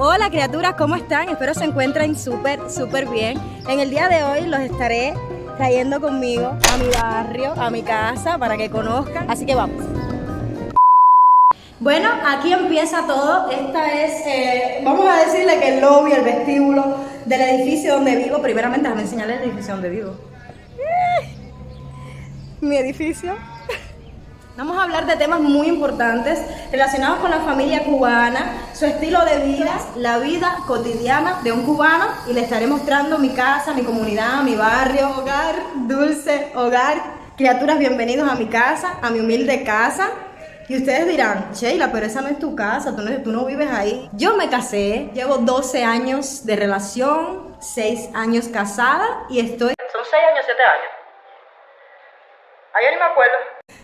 Hola criaturas, ¿cómo están? Espero se encuentren súper bien. En el día de hoy los estaré trayendo conmigo a mi barrio, a mi casa, para que conozcan. Así que vamos. Bueno, aquí empieza todo. Esta es, vamos a decirle que el lobby, el vestíbulo del edificio donde vivo. Primeramente, déjame enseñarles el edificio donde vivo. Mi edificio. Vamos a hablar de temas muy importantes relacionados con la familia cubana, su estilo de vida, la vida cotidiana de un cubano, y les estaré mostrando mi casa, mi comunidad, mi barrio, hogar, dulce hogar. Criaturas, bienvenidos a mi casa, a mi humilde casa. Y ustedes dirán, Sheila, pero esa no es tu casa, tú no vives ahí. Yo me casé, llevo 12 años de relación, 6 años casada y estoy... Son 6 años, 7 años. Yo ni me acuerdo.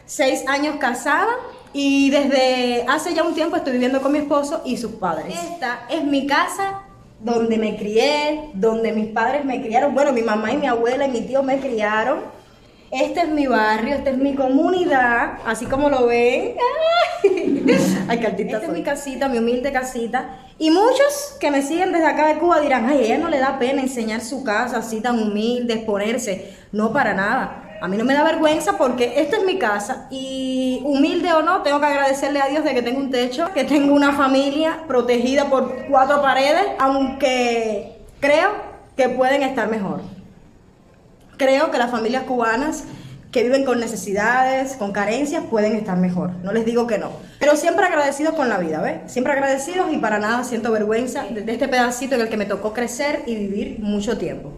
6 años casada y desde hace ya un tiempo estoy viviendo con mi esposo y sus padres. Esta es mi casa donde me crié, donde mis padres me criaron. Bueno, mi mamá y mi abuela y mi tío me criaron. Este es mi barrio, esta es mi comunidad, así como lo ven. Ay, qué artista soy. Esta es mi casita, mi humilde casita. Y muchos que me siguen desde acá de Cuba dirán, ay, a ella no le da pena enseñar su casa así tan humilde, exponerse. No, para nada. A mí no me da vergüenza porque esta es mi casa y humilde o no, tengo que agradecerle a Dios de que tengo un techo, que tengo una familia protegida por 4 paredes, aunque creo que pueden estar mejor. Creo que las familias cubanas que viven con necesidades, con carencias, pueden estar mejor. No les digo que no. Pero siempre agradecidos con la vida, ¿ves? Siempre agradecidos y para nada siento vergüenza de este pedacito en el que me tocó crecer y vivir mucho tiempo.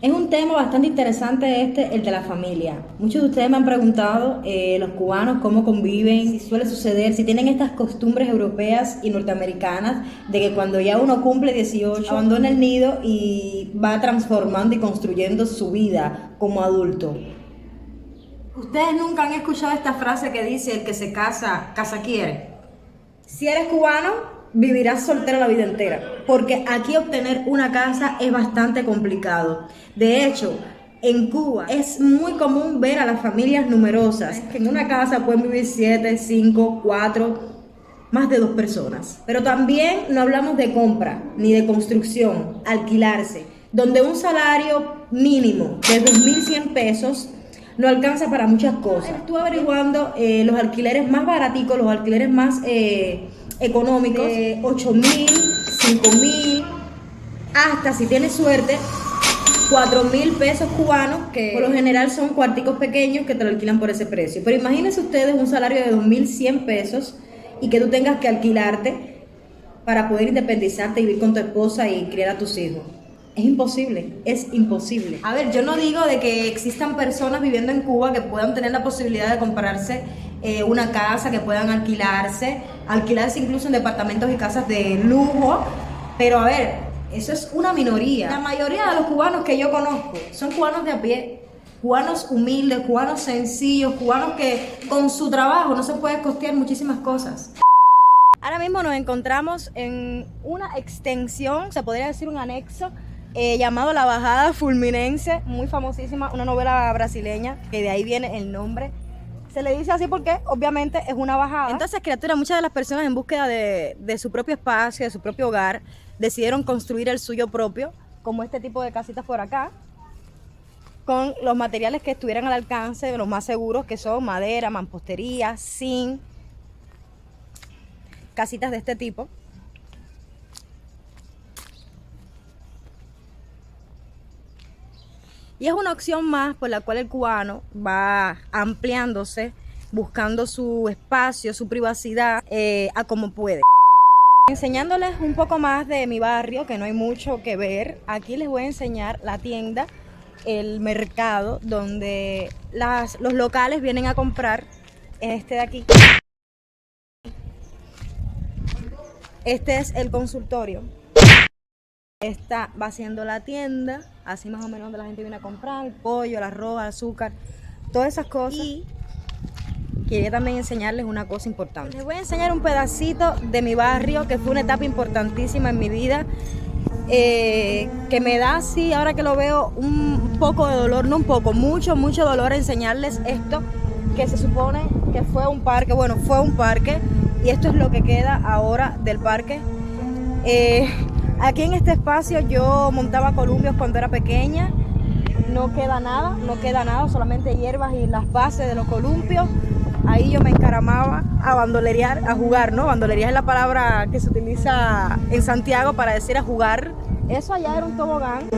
Es un tema bastante interesante el de la familia. Muchos de ustedes me han preguntado, los cubanos, cómo conviven, si suele suceder, si tienen estas costumbres europeas y norteamericanas de que cuando ya uno cumple 18, abandona el nido y va transformando y construyendo su vida como adulto. ¿Ustedes nunca han escuchado esta frase que dice, el que se casa, casa quiere? Si eres cubano, vivirás soltero la vida entera, porque aquí obtener una casa es bastante complicado. De hecho, en Cuba es muy común ver a las familias numerosas, que en una casa pueden vivir 7, 5, 4, más de 2 personas. Pero también no hablamos de compra, ni de construcción, alquilarse, donde un salario mínimo de 2.100 pesos no alcanza para muchas cosas. Estuve averiguando los alquileres más baraticos, los alquileres más económicos, 8.000, 5.000, hasta si tienes suerte 4.000 pesos cubanos, que por lo general son cuarticos pequeños que te lo alquilan por ese precio. Pero imagínense ustedes un salario de 2.100 pesos y que tú tengas que alquilarte para poder independizarte y vivir con tu esposa y criar a tus hijos. Es imposible. A ver, yo no digo de que existan personas viviendo en Cuba que puedan tener la posibilidad de comprarse una casa, que puedan alquilarse incluso en departamentos y casas de lujo, pero a ver, eso es una minoría. La mayoría de los cubanos que yo conozco son cubanos de a pie, cubanos humildes, cubanos sencillos, cubanos que con su trabajo no se puede costear muchísimas cosas. Ahora mismo nos encontramos en una extensión, se podría decir un anexo, llamado La Bajada Fulminense, muy famosísima, una novela brasileña, que de ahí viene el nombre. Se le dice así porque obviamente es una bajada. Entonces, criatura, muchas de las personas en búsqueda de su propio espacio, de su propio hogar, decidieron construir el suyo propio, como este tipo de casitas por acá, con los materiales que estuvieran al alcance de los más seguros, que son madera, mampostería, zinc, casitas de este tipo. Y es una opción más por la cual el cubano va ampliándose, buscando su espacio, su privacidad, a como puede. Enseñándoles un poco más de mi barrio, que no hay mucho que ver, aquí les voy a enseñar la tienda, el mercado, donde los locales vienen a comprar. Este de aquí. Este es el consultorio. Esta va siendo la tienda, así más o menos donde la gente viene a comprar el pollo, el arroz, el azúcar, todas esas cosas. Y quería también enseñarles una cosa importante. Les voy a enseñar un pedacito de mi barrio, que fue una etapa importantísima en mi vida, que me da así, ahora que lo veo, un poco de dolor, no un poco, mucho dolor enseñarles esto, que se supone que fue un parque, bueno, fue un parque, y esto es lo que queda ahora del parque. Aquí en este espacio yo montaba columpios cuando era pequeña. No queda nada, solamente hierbas y las bases de los columpios. Ahí yo me encaramaba a bandolerear, a jugar, ¿no? Bandolerear es la palabra que se utiliza en Santiago para decir a jugar. Eso allá era un tobogán.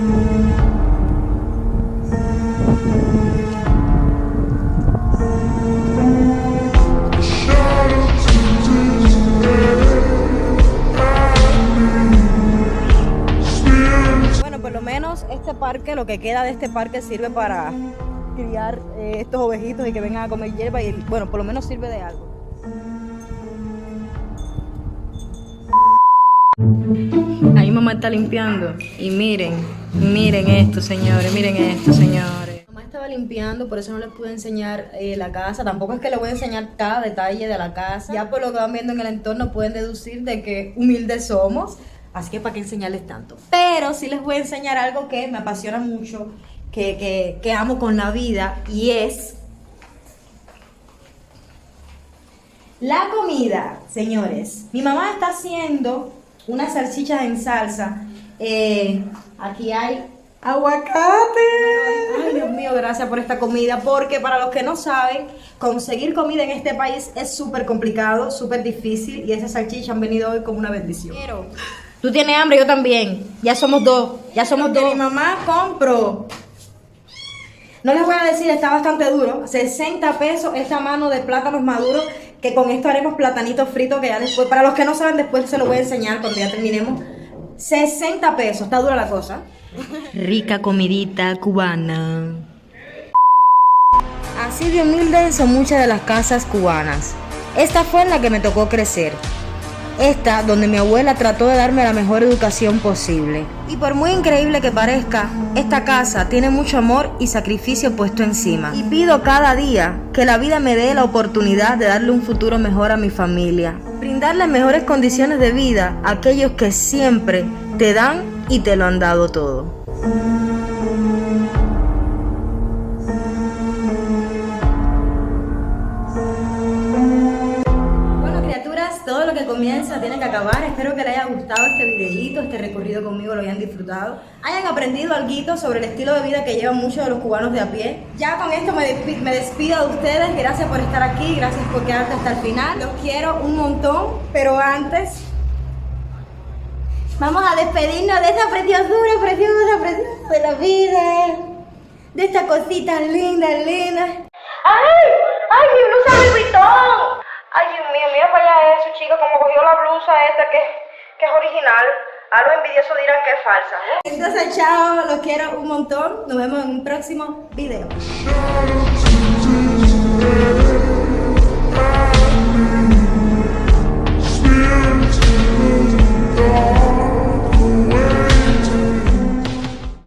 Por lo menos este parque, lo que queda de este parque sirve para criar estos ovejitos y que vengan a comer hierba y bueno, por lo menos sirve de algo. Ahí mamá está limpiando y miren esto, señores, Mamá estaba limpiando, por eso no les pude enseñar la casa, tampoco es que les voy a enseñar cada detalle de la casa. Ya por lo que van viendo en el entorno pueden deducir de que humildes somos. Así que para qué enseñarles tanto. Pero sí les voy a enseñar algo que me apasiona mucho, que amo con la vida, y es la comida, señores. Mi mamá está haciendo unas salchichas en salsa. Aquí hay aguacate. Ay, Dios mío, gracias por esta comida, porque para los que no saben, conseguir comida en este país es súper complicado, súper difícil, y esas salchichas han venido hoy como una bendición. Pero tú tienes hambre, yo también. Ya somos dos. Mi mamá compró. No les voy a decir, está bastante duro. 60 pesos esta mano de plátanos maduros, que con esto haremos platanitos fritos, que ya después, para los que no saben, después se los voy a enseñar cuando ya terminemos. 60 pesos, está dura la cosa. Rica comidita cubana. Así de humildes son muchas de las casas cubanas. Esta fue en la que me tocó crecer. Esta donde mi abuela trató de darme la mejor educación posible. Y por muy increíble que parezca, esta casa tiene mucho amor y sacrificio puesto encima. Y pido cada día que la vida me dé la oportunidad de darle un futuro mejor a mi familia. Brindarle mejores condiciones de vida a aquellos que siempre te dan y te lo han dado todo. Todo lo que comienza tiene que acabar. Espero que les haya gustado este videíto, este recorrido conmigo, lo hayan disfrutado, hayan aprendido algo sobre el estilo de vida que llevan muchos de los cubanos de a pie. Ya con esto me despido de ustedes. Gracias por estar aquí, gracias por quedarte hasta el final. Los quiero un montón, pero antes vamos a despedirnos de esta preciosura de la vida, de esta cosita linda. ¡Ay, mi blusa de Vuitton! Ay, Dios mío, mira para allá eso, chica, como cogió la blusa esta que es original. A los envidiosos dirán que es falsa, ¿eh? Entonces, chao, los quiero un montón. Nos vemos en un próximo video.